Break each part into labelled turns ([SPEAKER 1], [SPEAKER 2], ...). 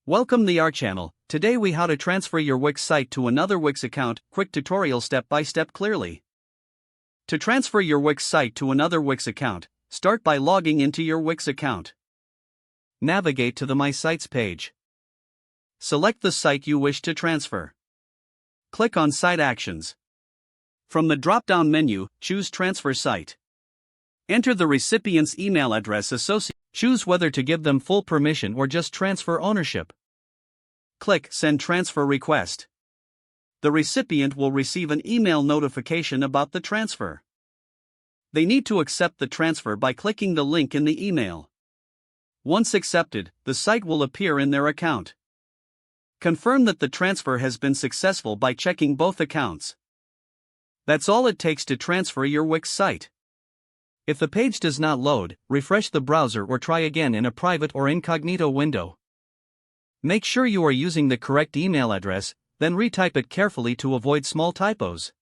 [SPEAKER 1] Welcome to our channel. Today we how to transfer your Wix site to another Wix account, quick tutorial step by step clearly. To transfer your Wix site to another Wix account, start by logging into your Wix account. Navigate to the My Sites page. Select the site you wish to transfer. Click on Site Actions. From the drop-down menu, choose Transfer Site. Enter the recipient's email address associated. Choose whether to give them full permission or just transfer ownership. Click Send Transfer Request. The recipient will receive an email notification about the transfer. They need to accept the transfer by clicking the link in the email. Once accepted, the site will appear in their account. Confirm that the transfer has been successful by checking both accounts. That's all it takes to transfer your Wix site. If the page does not load, refresh the browser or try again in a private or incognito window. Make sure you are using the correct email address, then retype it carefully to avoid small typos.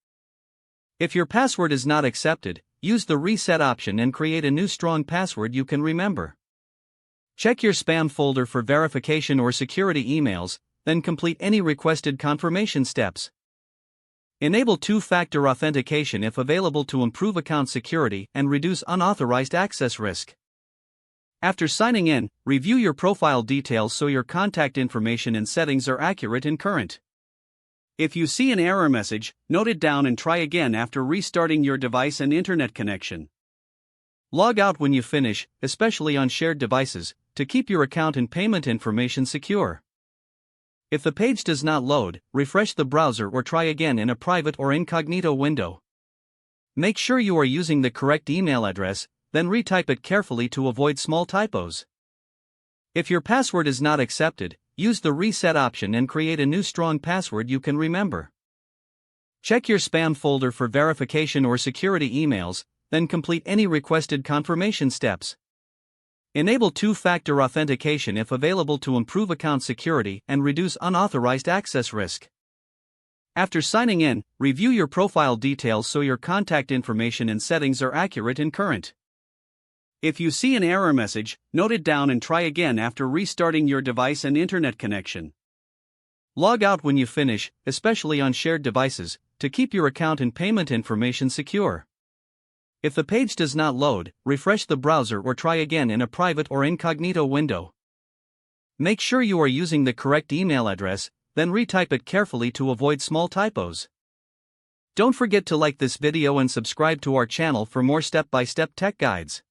[SPEAKER 1] If your password is not accepted, use the reset option and create a new strong password you can remember. Check your spam folder for verification or security emails, then complete any requested confirmation steps. Enable two-factor authentication if available to improve account security and reduce unauthorized access risk. After signing in, review your profile details so your contact information and settings are accurate and current. If you see an error message, note it down and try again after restarting your device and internet connection. Log out when you finish, especially on shared devices, to keep your account and payment information secure. If the page does not load, refresh the browser or try again in a private or incognito window. Make sure you are using the correct email address, then retype it carefully to avoid small typos. If your password is not accepted, use the reset option and create a new strong password you can remember. Check your spam folder for verification or security emails, then complete any requested confirmation steps. Enable two-factor authentication if available to improve account security and reduce unauthorized access risk. After signing in, review your profile details so your contact information and settings are accurate and current. If you see an error message, note it down and try again after restarting your device and internet connection. Log out when you finish, especially on shared devices, to keep your account and payment information secure. If the page does not load, refresh the browser or try again in a private or incognito window. Make sure you are using the correct email address, then retype it carefully to avoid small typos. Don't forget to like this video and subscribe to our channel for more step-by-step tech guides.